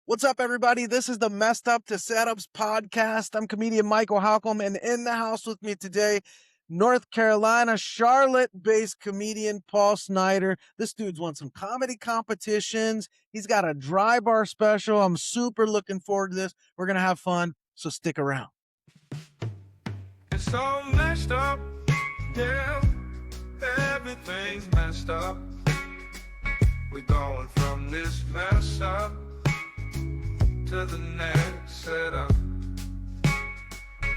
What's up, everybody? This is the Messed Up to Setups podcast. I'm comedian Michael Halcomb, and in the house with me today, North Carolina, Charlotte-based comedian Paul Snyder. This dude's won some comedy competitions. He's got a dry bar special. I'm super looking forward to this. We're gonna have fun, so stick around. It's all messed up, yeah. Everything's messed up. We're going from this mess up to the next setup.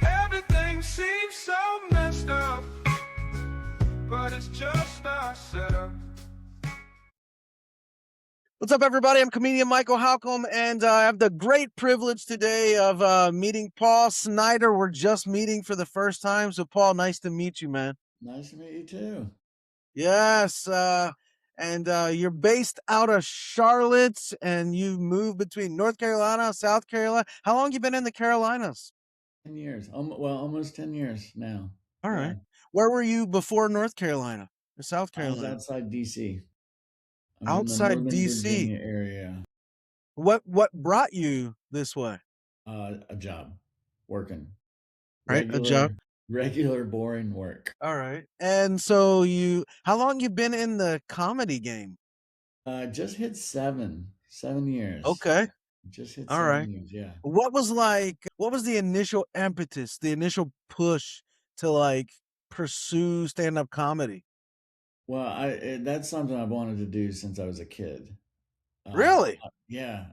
Everything seems so messed up, but it's just our setup. What's up, everybody? I'm comedian Michael Halcomb, and I have the great privilege today of meeting Paul Snyder. We're just meeting for the first time, so Paul, nice to meet you, man. Nice to meet you too. Yes, and you're based out of Charlotte, and you moved between North Carolina, South Carolina. How long you been in the Carolinas? 10 years. Well, almost 10 years now. All right. Yeah. Where were you before North Carolina or South I was Carolina? outside DC. I'm in the Outside Northern DC. Virginia area. What brought you this way? A job, working. Right, a job. Regular, boring work. All right. And so how long you been in the comedy game? Just hit 7 years. Okay. Just hit All 7 right. years, yeah. What was the initial impetus, the initial push to pursue stand-up comedy? Well, that's something I've wanted to do since I was a kid. Really? Yeah.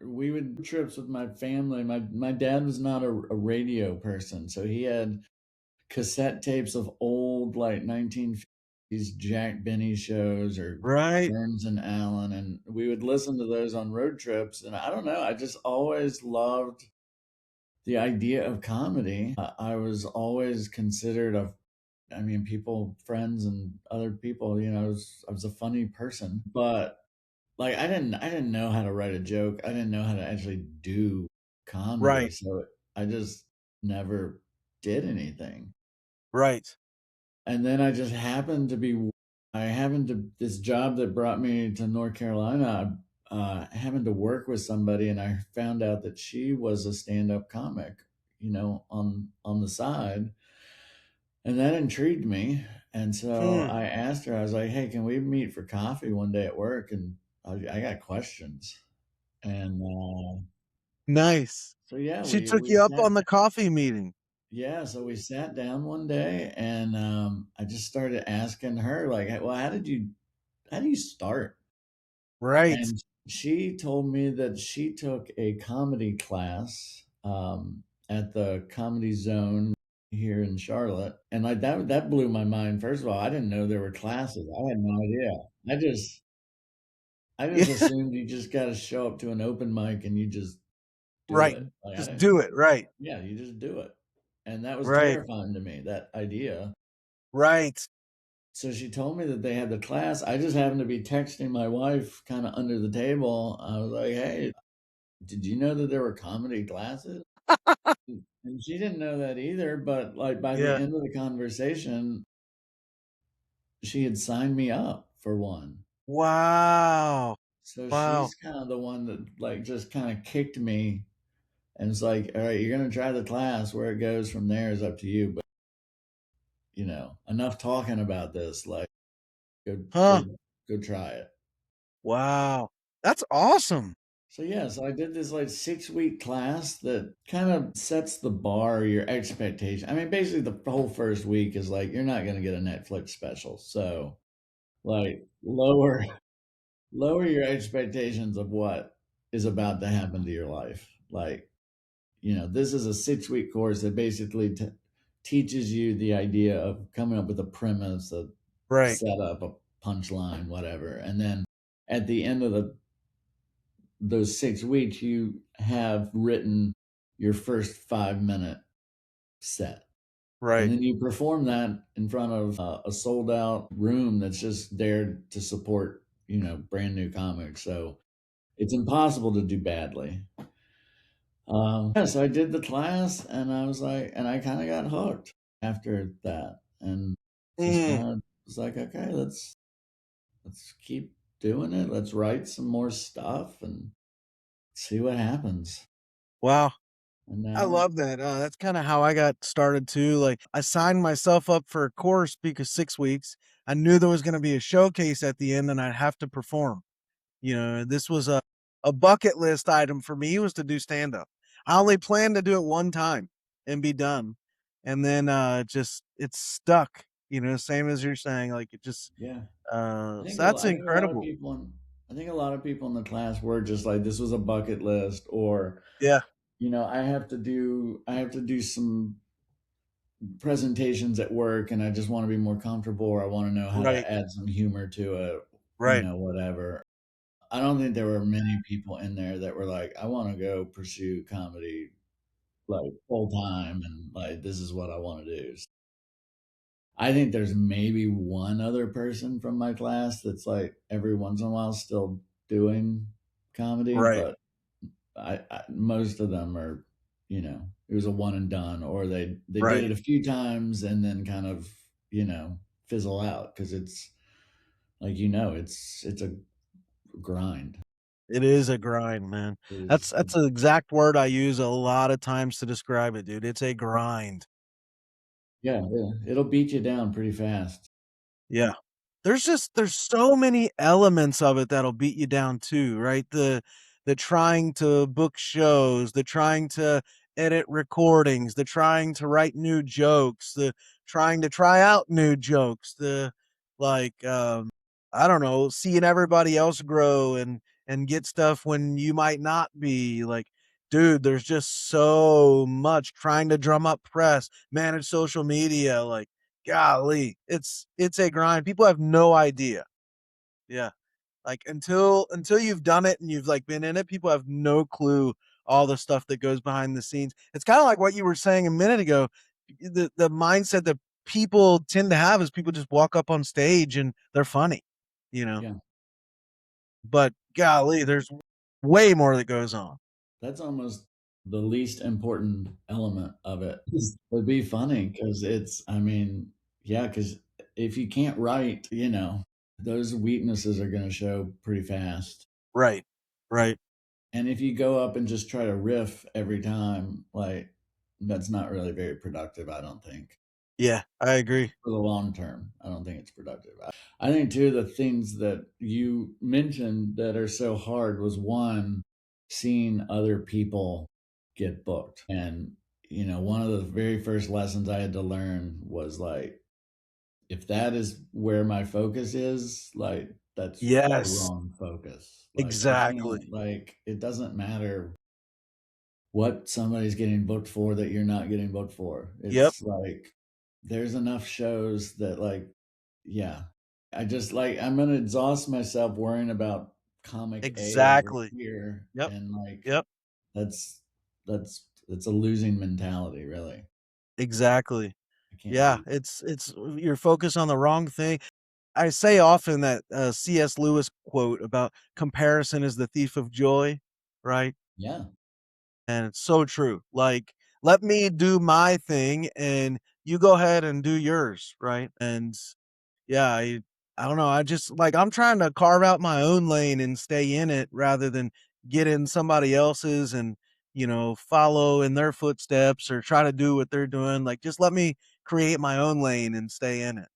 We would trips with my family. My dad was not a radio person, so he had cassette tapes of old like 1950s Jack Benny shows or Right. Burns and Allen, and we would listen to those on road trips. And I don't know, I just always loved the idea of comedy. I was always considered friends and other people, I was a funny person, but like I didn't know how to write a joke. I didn't know how to actually do comedy. Right. So I just never did anything. Right. And then this job that brought me to North Carolina, happened to work with somebody, and I found out that she was a stand-up comic, on the side. And that intrigued me. And so I asked her, I was like, hey, can we meet for coffee one day at work? And I got questions. And Nice. so, yeah, She we, took we you up sat, on the coffee meeting. yeah, so we sat down one day, and I just started asking her, like, well, how do you start? Right. And she told me that she took a comedy class at the Comedy Zone here in Charlotte, and like that blew my mind. First of all, I didn't know there were classes. I had no idea. I just Yeah. assumed you just got to show up to an open mic and you just do Right. it. Like, Just do it. Right. yeah, you just do it, and that was Right. terrifying to me. That idea. Right. So she told me that they had the class. I just happened to be texting my wife kind of under the table. I was like, hey, did you know that there were comedy classes? And she didn't know that either. But like by the Yeah. end of the conversation, she had signed me up for one. Wow. So Wow. she's kind of the one that like just kind of kicked me and was like, all right, you're going to try the class. Where it goes from there is up to you. But, enough talking about this. Like, go try it. Wow. That's awesome. So yeah, so I did this like 6-week class that kind of sets the bar, your expectation. I mean, basically the whole first week is like you're not going to get a Netflix special. So like lower your expectations of what is about to happen to your life. Like, this is a 6-week course that basically teaches you the idea of coming up with a premise, a Right. setup, a punchline, whatever. And then at the end of those 6 weeks, you have written your first 5-minute set. Right. And then you perform that in front of a sold out room that's just there to support, brand new comics. So it's impossible to do badly. So I did the class, and I was like, and I kind of got hooked after that. And just kind of was like, okay, let's keep doing it. Let's write some more stuff. And see what happens. Wow. And I now, love that. That's kinda how I got started too. Like, I signed myself up for a course because 6 weeks. I knew there was gonna be a showcase at the end and I'd have to perform. This was a bucket list item for me was to do stand up. I only planned to do it one time and be done. And then just it's stuck, same as you're saying. Like it just yeah, so that's I think a lot of incredible. people I think a lot of people in the class were just like, this was a bucket list, or Yeah, I have to do some presentations at work, and I just want to be more comfortable, or I want to know how right, to add some humor to it, right. whatever. I don't think there were many people in there that were like, I want to go pursue comedy like full time, and like this is what I want to do. I think there's maybe one other person from my class that's like every once in a while still doing comedy, Right, but most of them are, it was a one and done, or they did right. it a few times and then kind of, you know, fizzle out because it's like, it's a grind. It is a grind, man. Is That's the exact word I use a lot of times to describe it, dude. It's a grind. Yeah, yeah, it'll beat you down pretty fast. Yeah. There's so many elements of it that'll beat you down too, right? The trying to book shows, the trying to edit recordings, the trying to write new jokes, the trying to try out new jokes, the like I don't know, seeing everybody else grow and get stuff when you might not be like dude, there's just so much trying to drum up press, manage social media, like golly, it's a grind. People have no idea. Yeah. Like until you've done it and you've like been in it, people have no clue all the stuff that goes behind the scenes. It's kind of like what you were saying a minute ago. The mindset that people tend to have is people just walk up on stage and they're funny, you know. Yeah, But golly, there's way more that goes on. that's almost the least important element of it. Would be funny because I mean, yeah, because if you can't write, those weaknesses are going to show pretty fast. Right. Right. And if you go up and just try to riff every time, like, that's not really very productive, I don't think. Yeah, I agree. For the long term, I don't think it's productive. I think, too, the things that you mentioned that are so hard was one, seeing other people get booked. And, one of the very first lessons I had to learn was like, if that is where my focus is, like, that's the Yes, wrong focus. Like, I exactly. can't, like, it doesn't matter what somebody's getting booked for that you're not getting booked for. Yep, It's like there's enough shows that, like, yeah. I just like I'm gonna exhaust myself worrying about comic A over exactly. here, Yep, and like yep. it's a losing mentality, really. Exactly. I can't Yeah, do it's you're focused on the wrong thing. I say often that, C.S. Lewis quote about comparison is the thief of joy, right? yeah. And it's so true. Like, let me do my thing and you go ahead and do yours, right? And yeah, I don't know. I just like I'm trying to carve out my own lane and stay in it rather than get in somebody else's and, follow in their footsteps or try to do what they're doing. Like just let me create my own lane and stay in it.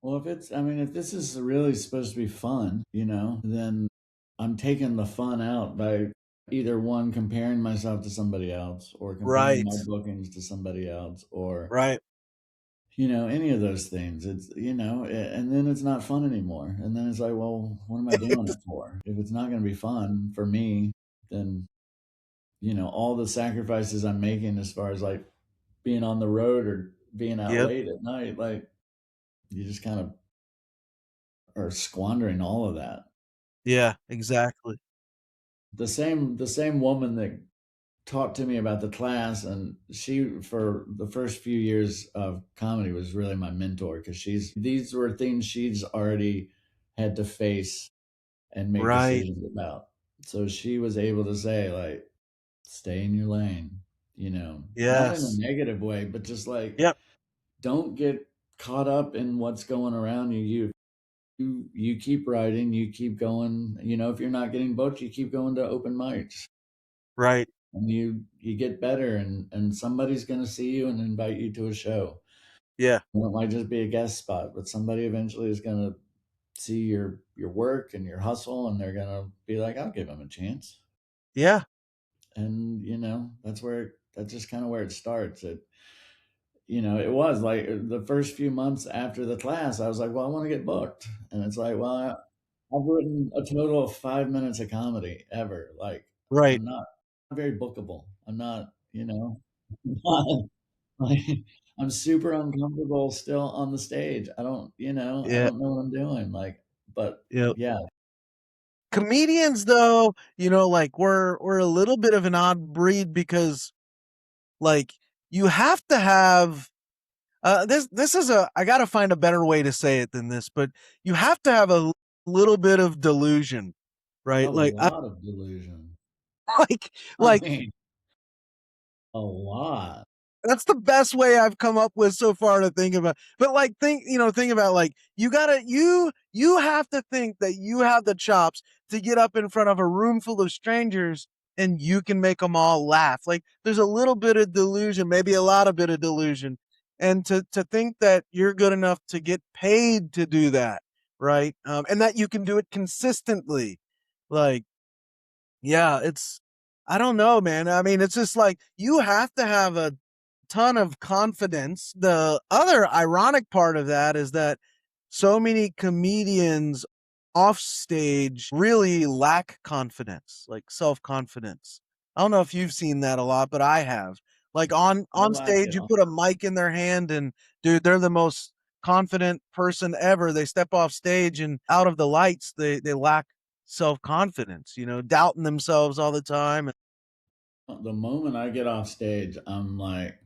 Well, I mean, if this is really supposed to be fun, then I'm taking the fun out by either one, comparing myself to somebody else, or comparing Right. my bookings to somebody else, or Right. any of those things. And then it's not fun anymore. And then it's like, well, what am I doing it for? If it's not going to be fun for me, then, all the sacrifices I'm making as far as like being on the road or being out Yep. late at night, like you just kind of are squandering all of that. Yeah, exactly. The same woman that talked to me about the class, and she, for the first few years of comedy, was really my mentor, because these were things she's already had to face and make Right. decisions about. So she was able to say, like, stay in your lane, not in a Yes. negative way, but just like, Yep. don't get caught up in what's going around you. You keep writing, you keep going. If you're not getting booked, you keep going to open mics. Right. and you get better, and somebody's going to see you and invite you to a show. Yeah. And it might just be a guest spot, but somebody eventually is going to see your work and your hustle, and they're going to be like, I'll give him a chance. Yeah. And that's just kind of where it starts. It was like the first few months after the class, I was like, well, I want to get booked. And it's like, well, I've written a total of 5 minutes of comedy ever. Like, Right. I'm not very bookable. I'm not, not, like, I'm super uncomfortable still on the stage. I Yeah. don't know what I'm doing. Like, but Yep. yeah, Comedians though, like we're a little bit of an odd breed because like you have to have this is a I got to find a better way to say it than this, but you have to have a little bit of delusion, a right? lot of delusion. Like I like mean, a lot. that's the best way I've come up with so far to think about. But like think about like you have to think that you have the chops to get up in front of a room full of strangers and you can make them all laugh. Like there's a little bit of delusion, maybe a lot of bit of delusion. And to think that you're good enough to get paid to do that, right? And that you can do it consistently. Like yeah, I don't know, man. I mean, it's just like you have to have a ton of confidence. The other ironic part of that is that so many comedians off stage really lack confidence, like self-confidence. I don't know if you've seen that a lot, but I have. Like I on lack stage it. you put a mic in their hand and dude, they're the most confident person ever. They step off stage and out of the lights, they lack self-confidence, doubting themselves all the time. The moment I get off stage, I'm like,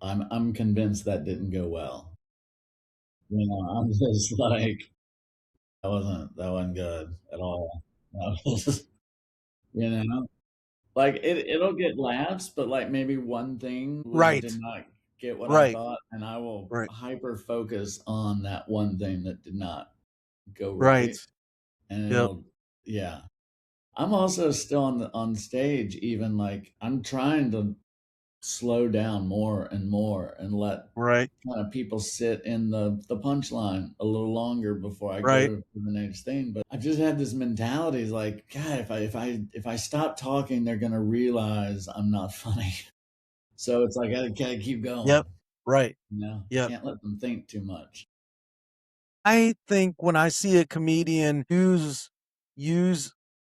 I'm convinced that didn't go well. I'm just like, that wasn't good at all. That was, you know, like it'll get laughs, but like maybe one thing Right. did not get what I Right. thought, and I will Right. hyper focus on that one thing that did not go Right. right, and Yep. yeah. I'm also still on stage, even like I'm trying to slow down more and more and let Right. kind of people sit in the punchline a little longer before I go Right. to the next thing. But I've just had this mentality is like, God, if I stop talking, they're gonna realize I'm not funny. So it's like I gotta keep Yep. going. Right. I Yep. can't let them think too much. I think when I see a comedian use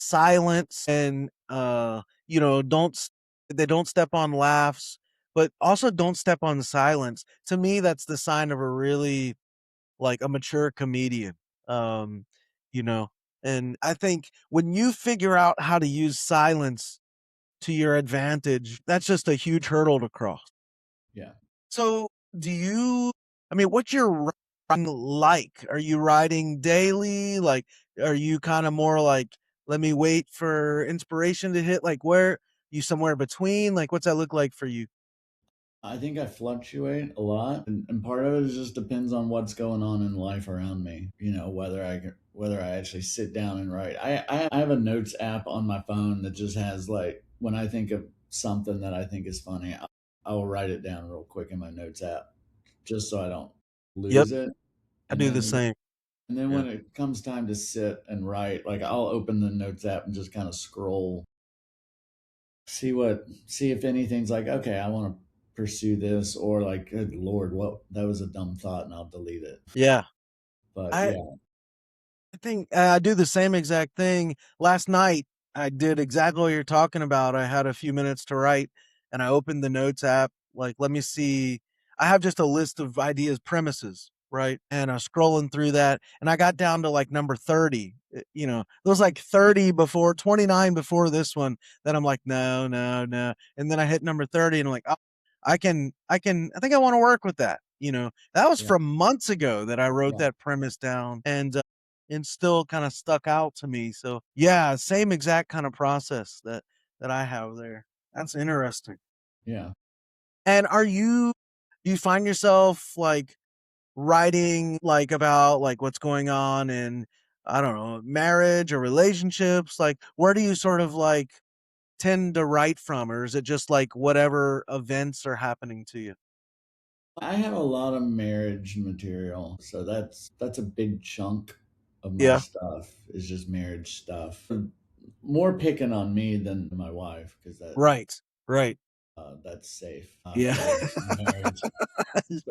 silence and they don't step on laughs, but also don't step on silence. To me, that's the sign of a really like a mature comedian. Um, you know, and I think when you figure out how to use silence to your advantage, that's just a huge hurdle to cross. Yeah. So, what's your writing like? Are you writing daily? Like, are you kind of more like, let me wait for inspiration to hit? Like, where you somewhere between? Like, what's that look like for you? I think I fluctuate a lot, and part of it just depends on what's going on in life around me. Whether I actually sit down and write. I have a notes app on my phone that just has like when I think of something that I think is funny, I will write it down real quick in my notes app, just so I don't Yep, lose it. I And do the then same. and then Yeah. when it comes time to sit and write, like I'll open the notes app and just kind of scroll, see if anything's like, okay, I want to pursue this, or like, good lord, what, that was a dumb thought, and I'll delete it. Yeah. But I yeah. I think I do the same exact thing. Last night, I did exactly what you're talking about. I had a few minutes to write, and I opened the notes app. Like, let me see. I have just a list of ideas, premises, right? And I was scrolling through that, and I got down to like number 30. There was like 30 before, 29 before this one. Then I'm like, no, no, no. And then I hit number 30, and I'm like, oh, I think I want to work with that. That was Yeah. from months ago that I wrote Yeah. that premise down. And still kind of stuck out to me. So yeah, same exact kind of process that I have there. That's interesting. Yeah. And do you find yourself like writing like about like what's going on in I don't know, marriage or relationships? Like where do you sort of like tend to write from, or is it just like whatever events are happening to you? I have a lot of marriage material, so that's a big chunk of my Yeah. stuff is just marriage stuff. More picking on me than my wife because Right. Right. that's safe Yeah. for marriage.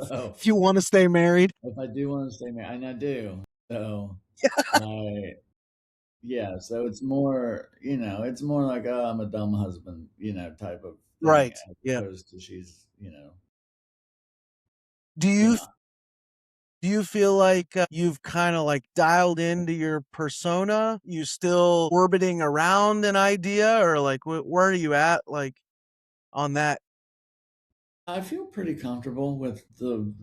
So If you want to stay married. if I do want to stay married, and I do, so I yeah, so it's more it's more like oh, I'm a dumb husband, type of thing, Right. as Yeah. opposed to she's. Do you Yeah. Do you feel like you've kind of like dialed into your persona? You still orbiting around an idea, or like where are you at like on that? I feel pretty comfortable with the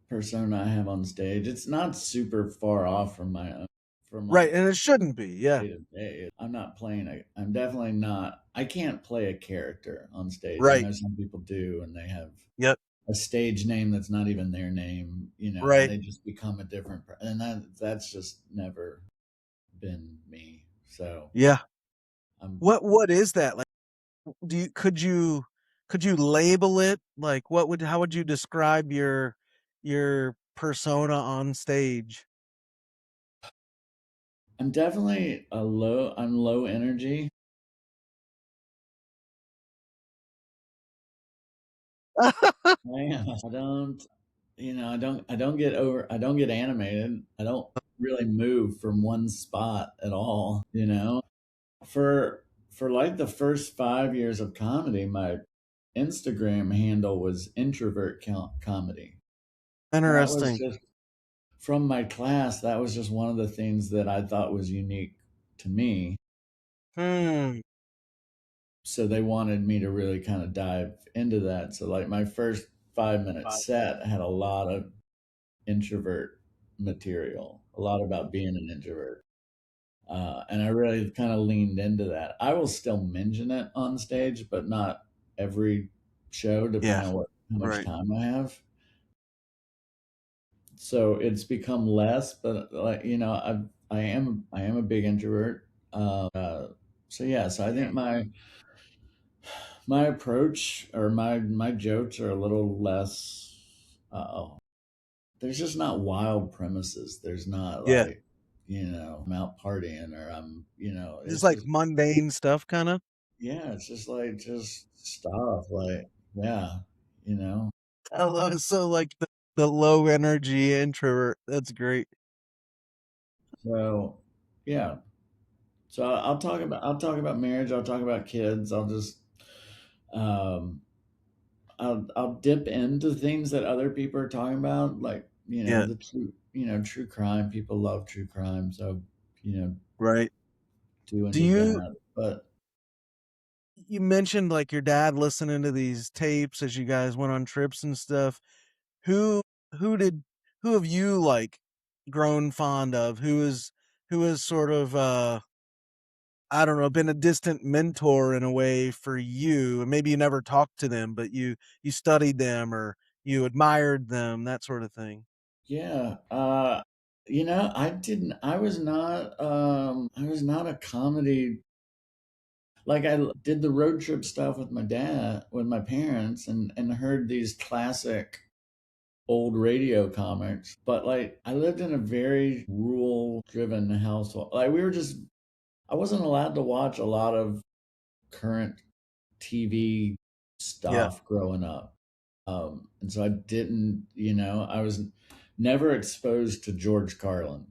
persona I have on stage. It's not super far off from my own, from Right, like and it shouldn't be. Yeah. day to day. I'm not playing I'm definitely not. I can't play a character on stage. I Right. know some people do, and they have Yep. a stage name that's not even their name, and Right. they just become a different. And that's just never been me. So Yeah. I'm What is that? Like do you could you label it? Like what would how would you describe your persona on stage? I'm definitely I'm low energy. I am. I don't, I don't get animated. I don't really move from one spot at all. For like the first 5 years of comedy, my Instagram handle was introvert comedy. That was Interesting. just from my class. That was just one of the things that I thought was unique to me. Hmm. So they wanted me to really kind of dive into that. So like my first 5 minute set had a lot of introvert material, a lot about being an introvert. And I really kind of leaned into that. I will still mention it on stage, but not every show, Yeah. depending on how much Right. time I have. So it's become less, but like I am a big introvert. So yeah, so I think my approach or my jokes are a little less. There's just not wild premises. There's not Yeah. like, I'm out partying or Just it's like just, mundane stuff kind of. yeah, it's just like, just stuff like, yeah, you know? I love it. So like the low energy introvert. That's great. So, yeah. So I'll talk about marriage. I'll talk about kids. Um, I'll dip into things that other people are talking about, like, Yeah. true crime. People love true crime. So, you know, Right. do Do into you that. But you mentioned like your dad listening to these tapes as you guys went on trips and stuff. Who who did who have you like grown fond of? Who is sort of I don't know, been a distant mentor in a way for you, and maybe you never talked to them, but you studied them or you admired them, that sort of thing. yeah, I was not a comedy, like did the road trip stuff with my dad, with my parents, and heard these classic old radio comics, but like I lived in a very rural driven household. Like I wasn't allowed to watch a lot of current TV Yeah. stuff growing up. And so I didn't, I was never exposed to George Carlin.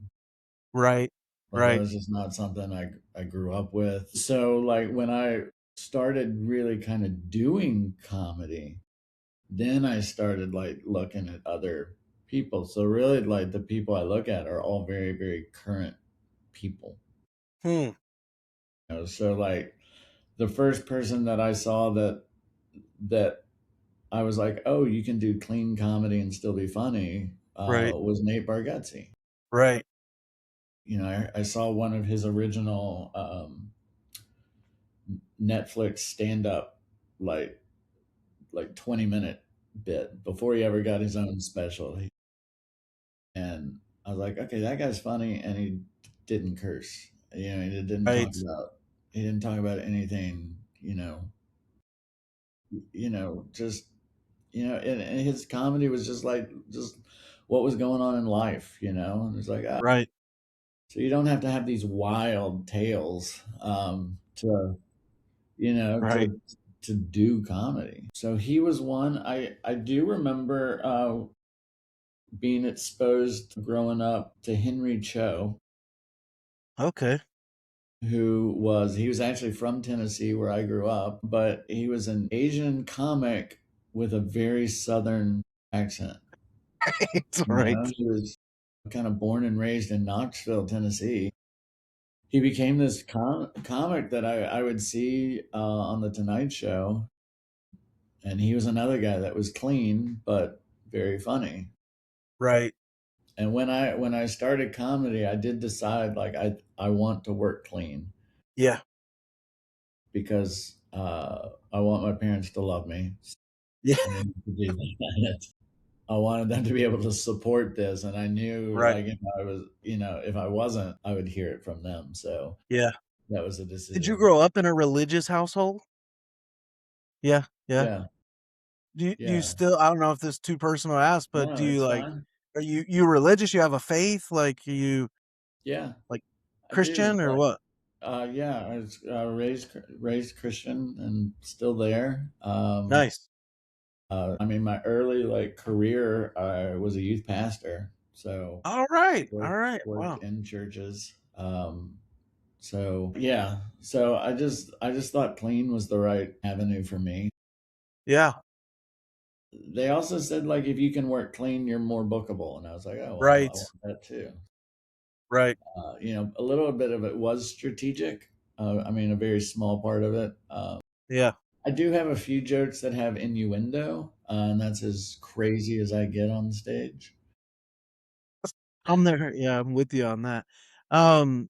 Right. Like that Right. was just not something I grew up with. So like when I started really kind of doing comedy, then I started like looking at other people. So really like the people I look at are all very, very current people. Hmm. So like the first person that I saw that I was like, oh, you can do clean comedy and still be funny, Right. was Nate Bargatze. Right. I saw one of his original Netflix stand up, like 20-minute bit before he ever got his own special. And I was like, okay, that guy's funny, and he didn't curse. He didn't talk Right. about anything you know, just and his comedy was just like just what was going on in life, and it's like Right. so you don't have to have these wild tales to you know Right. to do comedy. So he was one. I do remember being exposed growing up to Henry Cho, Okay. he was actually from Tennessee where I grew up, but he was an Asian comic with a very southern accent. It's all right. He was kind of born and raised in Knoxville, Tennessee. He became this comic that I would see on the Tonight Show, and he was another guy that was clean but very funny. Right. And when I started comedy, I did decide like I want to work clean Yeah. because I want my parents to love me. Yeah. I need to do that. I wanted them to be able to support this, and I knew Right. like if I wasn't, I would hear it from them. So Yeah. that was a Did you decision. grow up in a religious household? Yeah. Yeah. Yeah, Do you yeah. still, I don't know if this is too personal to ask, but No, do you it's like, fine. are you religious? You have a faith? Like, are you Yeah, like I do. Christian or Like, what? yeah, I was raised Christian and still there. Nice. I mean, my early like career, I was a youth pastor, so All right. All worked right. worked Wow. in churches. So yeah, so I just thought clean was the right avenue for me. Yeah. They also said like if you can work clean, you're more bookable, and I was like, oh well, I Right. want that too. Right. A little bit of it was strategic. I mean, a very small part of it. Yeah. I do have a few jokes that have innuendo, and that's as crazy as I get on stage. I'm there. Yeah, I'm with you on that. Um,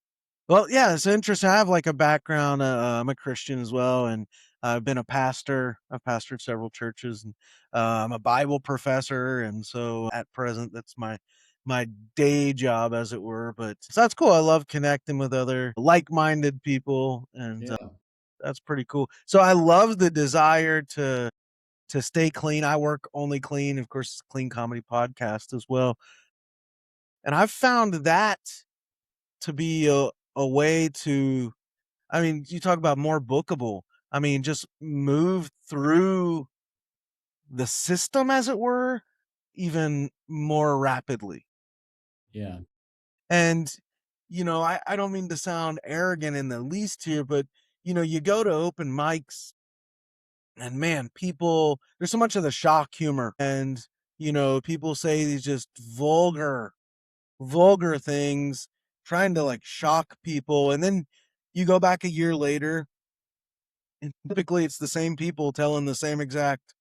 well, yeah, it's interesting. I have like a background. I'm a Christian as well, and I've been a pastor. I've pastored several churches, and I'm a Bible professor, and so at present, that's my day job, as it were. But so that's cool. I love connecting with other like-minded people, and Yeah, that's pretty cool. So I love the desire to stay clean. I work only clean, of course, clean comedy podcast as well. And I've found that to be a way to, I mean, you talk about more bookable. I mean, just move through the system, as it were, even more rapidly. yeah, And, I don't mean to sound arrogant in the least here, but, you go to open mics and man, people, there's so much of the shock humor. And, people say these just vulgar things, trying to like shock people. And then you go back a year later, and typically it's the same people telling the same exact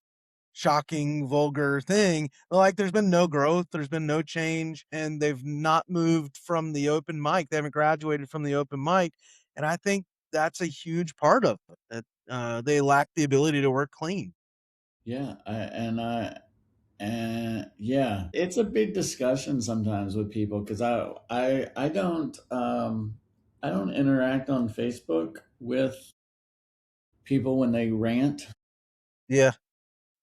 shocking, vulgar thing. Like there's been no growth, there's been no change, and they've not moved from the open mic. They haven't graduated from the open mic. And I think that's a huge part of it. That they lack the ability to work clean. yeah. And yeah, it's a big discussion sometimes with people because I don't interact on Facebook with people when they rant. Yeah,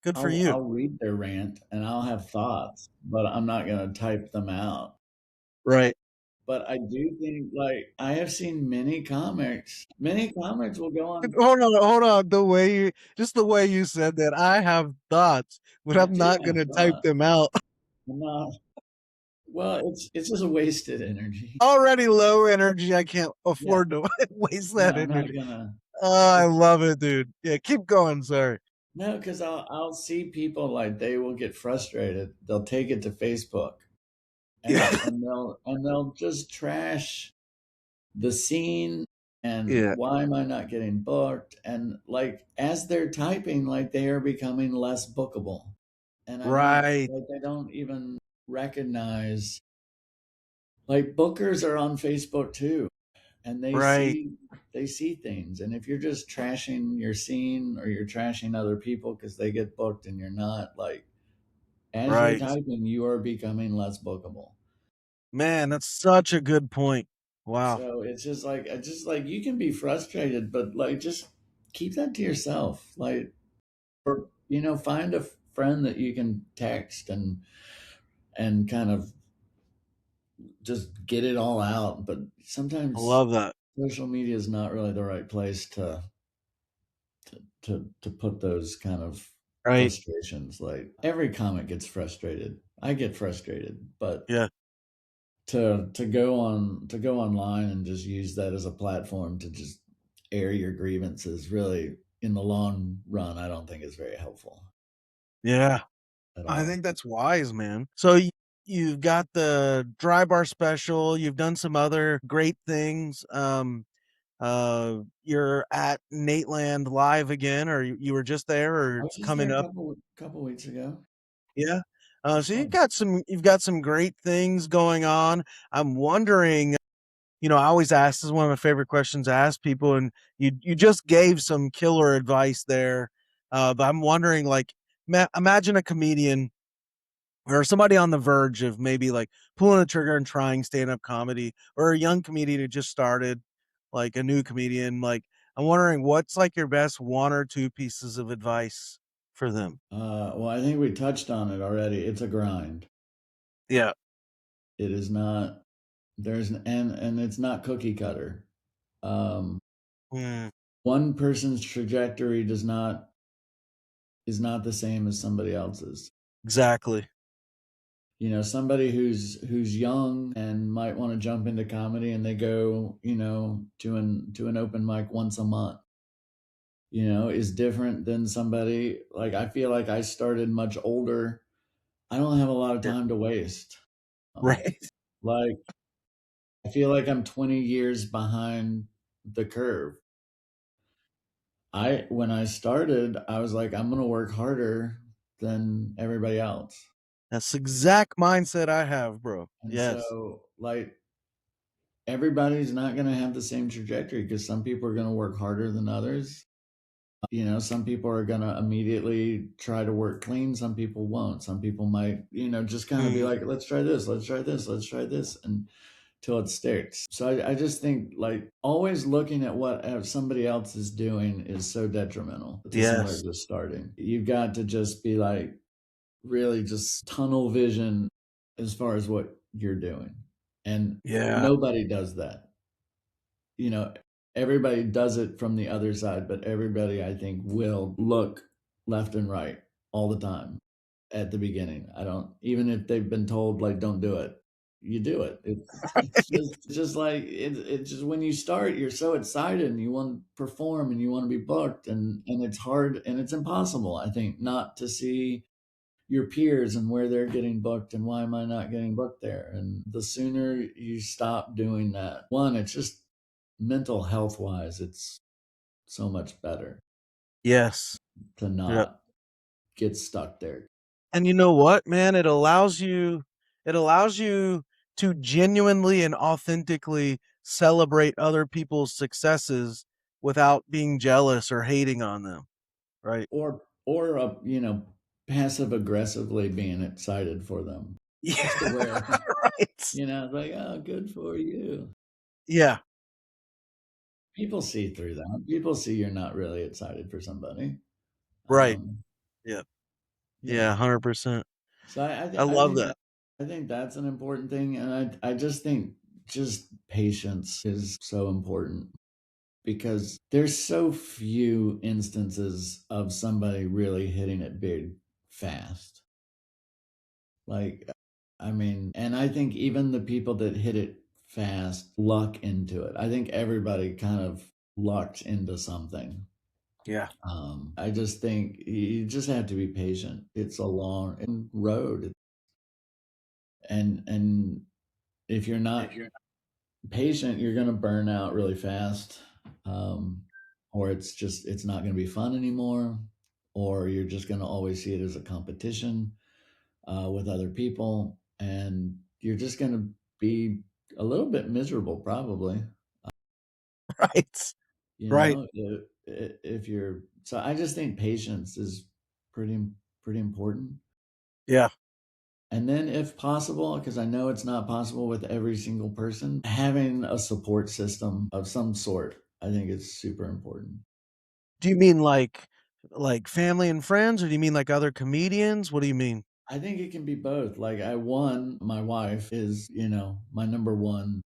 good for I'll you. read their rant and I'll have thoughts, but I'm not going to type them out. Right. But I do think like I have seen many comics will go on. Hold on. Just the way you said that, I have thoughts, but I I'm do not have gonna type thoughts. them out. I'm not, well, it's just a wasted energy. Already low energy. I can't Yeah. afford to waste No, that I'm not energy. gonna. Oh, I It's love it, dude. Yeah, keep going. Sorry. no, because I'll see people like they will get frustrated. They'll take it to Facebook Yeah. and they'll just trash the scene and Yeah. why am I not getting booked? And like as they're typing, like they are becoming less bookable. And I don't Right. like they don't even recognize like bookers are on Facebook too. And Right. they see things. And if you're just trashing your scene or you're trashing other people because they get booked and you're not, like as you're Right. typing, you are becoming less bookable. Man, that's such a good point. Wow. So it's just like you can be frustrated, but like just keep that to yourself. Like, or find a friend that you can text and kind of just get it all out. But I sometimes love that. social media is not really the right place to put those kind of Right. frustrations. Like every comic gets frustrated. I get frustrated, but Yeah. to go online and just use that as a platform to just air your grievances, really, in the long run, I don't think is very helpful Yeah. at I all. think that's wise, man. So you've got the dry bar special, you've done some other great things. You're at Nateland Live again, or you were just there, or I was it's just there coming a up? couple weeks ago. Yeah. It was So fun. you've got some great things going on. I'm wondering, I always ask, this is one of my favorite questions to ask people, and you just gave some killer advice there. But I'm wondering, like, imagine a comedian or somebody on the verge of maybe like pulling the trigger and trying stand-up comedy, or a young comedian who just started, like a new comedian. Like, I'm wondering what's like your best one or two pieces of advice for them. Well, I think we touched on it already. It's a grind. Yeah. It is not. And it's not cookie cutter. Um, Mm, one person's trajectory does not is not the same as somebody else's. exactly. Somebody who's young and might want to jump into comedy, and they go, to an open mic once a month, is different than somebody like, I feel like I started much older. I don't have a lot of Yeah. time to waste. Um, Right. like I feel like I'm 20 years behind the curve. When I started, I was like, I'm going to work harder than everybody else. That's the exact mindset I have, bro. And Yes. so, like, everybody's not going to have the same trajectory, because some people are going to work harder than others. Some people are going to immediately try to work clean. Some people won't. Some people might, just kind of be Mm, like, let's try this, let's try this, let's try this, and till it sticks. So I just think, like, always looking at what somebody else is doing is so detrimental to somebody yes. just starting. You've got to just be like, really just tunnel vision as far as what you're doing. And Yeah. nobody does that. You know, everybody does it from the other side, but everybody, I think, will look left and right all the time at the beginning. I don't, even if they've been told, like, don't do it, you do it. It's just like, it's just when you start, you're so excited and you want to perform and you want to be booked, and it's hard and it's impossible, I think, not to see your peers and where they're getting booked and why am I not getting booked there. And the sooner you stop doing that, one, it's just mental health wise, it's so much better Yes. to Yeah. not get stuck there. And you know what, man? It allows you to genuinely and authentically celebrate other people's successes without being jealous or hating on them, right? Or passive aggressively being excited for them, Yeah, to where right. like, oh, good for you. Yeah, People see through that. People see you're not really excited for somebody. right. um Yeah. Yeah, yeah. 100%. So I, I th- I love think that. that I think that's an important thing, and I just think just patience is so important, because there's so few instances of somebody really hitting it big fast. Like, I mean, and I think even the people that hit it fast luck into it. I think everybody kind of lucked into something. Yeah. I just think you just have to be patient. It's a long road, and if you're not patient, you're going to burn out really fast, um, or it's not going to be fun anymore, or you're just going to always see it as a competition with other people, and you're just going to be a little bit miserable, probably. Right. You Right. know, if you're so, I just think patience is pretty pretty important. Yeah. And then, if possible, because I know it's not possible with every single person, having a support system of some sort, I think is super important. Do you mean like family and friends, or do you mean like other comedians? What do you mean? I think it can be both. Like my wife is, my number one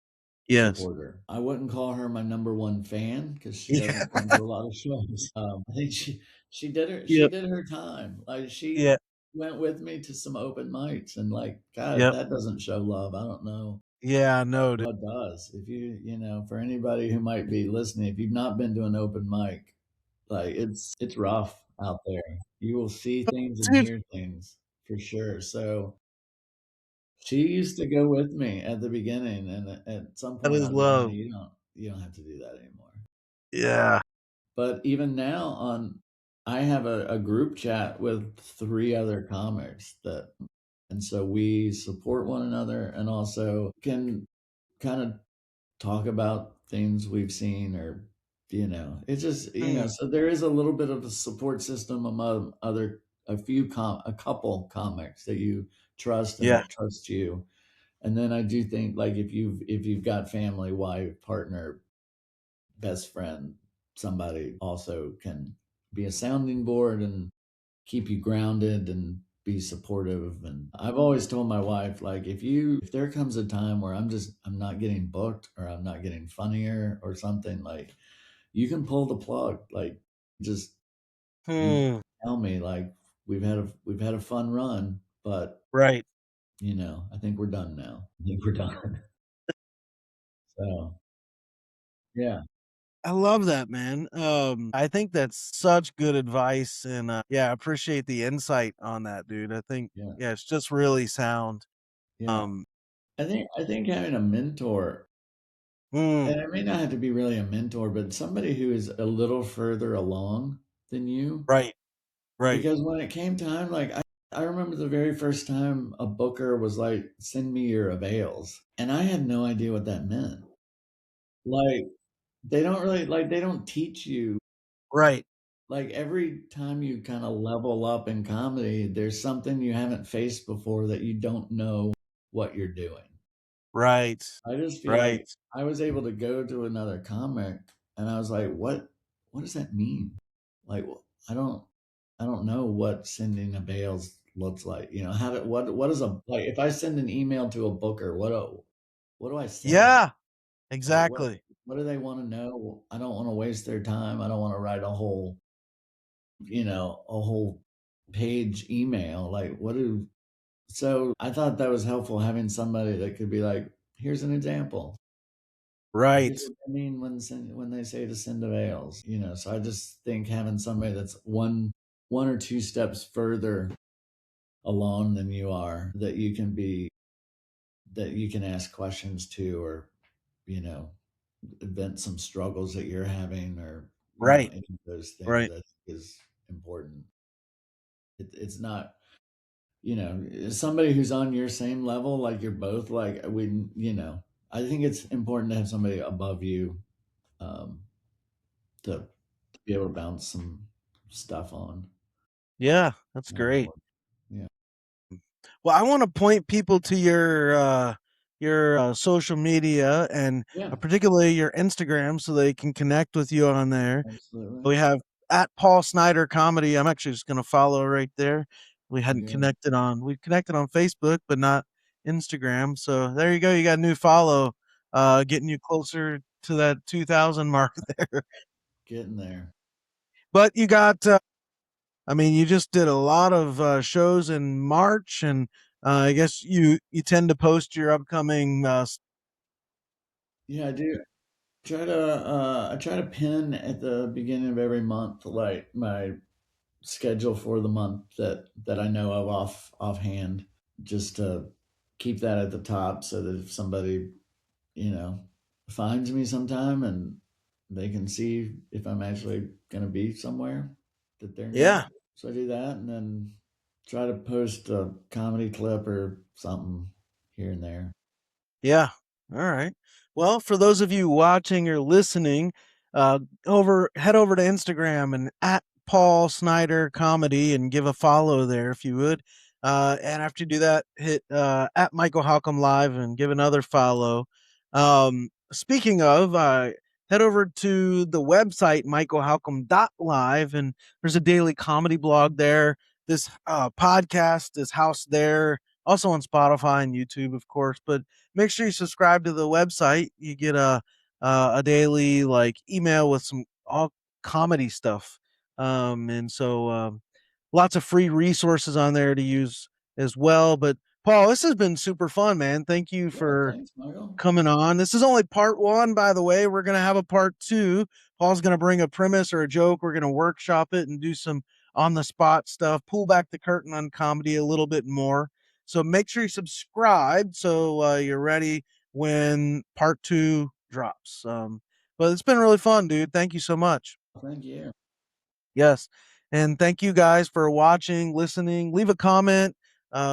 Yes. supporter. I wouldn't call her my number one fan because she Yeah. doesn't come to a lot of shows. I think she Yep. did her time. Like she Yeah. went with me to some open mics, and like God, if Yep. that doesn't show love, I don't know Yeah, no, dude. what does. If for anybody who might be listening, if you've not been to an open mic, like it's rough out there. You will see things and Dude, hear things for sure. So she used to go with me at the beginning, and at some that point I is was like, love. "Honey, you don't have to do that anymore." Yeah. But even now I have a group chat with 3 other comics and so we support one another and also can kind of talk about things we've seen or it's just Mm, so there is a little bit of a support system among a couple comics that you trust and yeah. that trust you. And then I do think like if you've got family, wife, partner, best friend, somebody also can be a sounding board and keep you grounded and be supportive. And I've always told my wife, like, if there comes a time where I'm not getting booked or I'm not getting funnier or something, like you can pull the plug. Like just you Hmm. tell me like we've had a fun run, but Right. I think we're done now. I think we're done. So yeah, I love that, man. I think that's such good advice, and yeah, I appreciate the insight on that, dude. I think, yeah, yeah, it's just really sound. yeah. Um, I think having a mentor, mm, and it may not have to be really a mentor, but somebody who is a little further along than you. right, right, Because when it came time, like I remember the very first time a booker was like, "Send me your avails," and I had no idea what that meant. Like they don't teach you. right, Like every time you kind of level up in comedy, there's something you haven't faced before that you don't know what you're doing. right, I just feel right. like I was able to go to another comic and I was like, what does that mean? Like I don't I don't know what sending a bales looks like. How do what is a like if I send an email to a booker, what do I say? Yeah, Like exactly. what do they want to know? I don't want to waste their time. I don't want to write a whole page email. Like what do so I thought that was helpful having somebody that could be like, here's an example. Right. Here's what I mean when they say to send avails. So I just think having somebody that's one or two steps further along than you are that you can ask questions to or you know vent some struggles that you're having or Right. any of those things Right. I think is important. It's not somebody who's on your same level, like you're both like I think it's important to have somebody above you um, to be able to bounce some stuff on. Yeah, that's Not great. important. Yeah, Well, I want to point people to your social media and yeah, particularly your Instagram so they can connect with you on there. absolutely. We have at Paul Snyder Comedy. I'm actually just gonna follow right there. Good, We've connected on Facebook, but not Instagram. So there you go. You got a new follow, getting you closer to that 2,000 mark there. getting there. But you got, I mean, you just did a lot of shows in March, and I guess you tend to post your upcoming. Yeah, I do. I try to pin at the beginning of every month like my schedule for the month that I know of offhand, just to keep that at the top so that if somebody you know, finds me sometime and they can see if I'm actually going to be somewhere that they're near. Yeah, So I do that and then try to post a comedy clip or something here and there. yeah. All right. Well, for those of you watching or listening, over head over to Instagram and at Paul Snyder Comedy and give a follow there if you would. And after you do that, hit at Michael Halcomb Live and give another follow. Speaking of, head over to the website, michaelhalcom.live, and there's a daily comedy blog there. This podcast is housed there, also on Spotify and YouTube, of course. But make sure you subscribe to the website. You get a daily like email with some all comedy stuff. And so lots of free resources on there to use as well. But Paul, this has been super fun, man. Thank you Yeah, for thanks, Michael. coming on. This is only part one, by the way. We're going to have a part two. Paul's going to bring a premise or a joke. We're going to workshop it and do some on the spot stuff, pull back the curtain on comedy a little bit more. So make sure you subscribe so you're ready when part two drops. But it's been really fun, dude. Thank you so much. Thank you. Yes. And thank you guys for watching, listening. Leave a comment,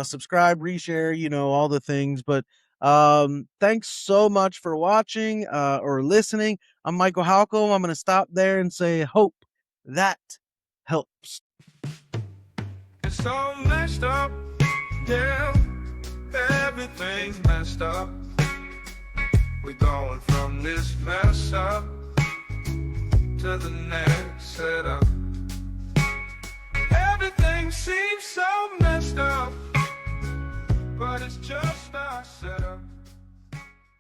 subscribe, reshare, all the things. But thanks so much for watching or listening. I'm Michael Halcomb. I'm going to stop there and say, hope that helps. It's all messed up, yeah. Everything's messed up. We're going from this mess up to the next setup.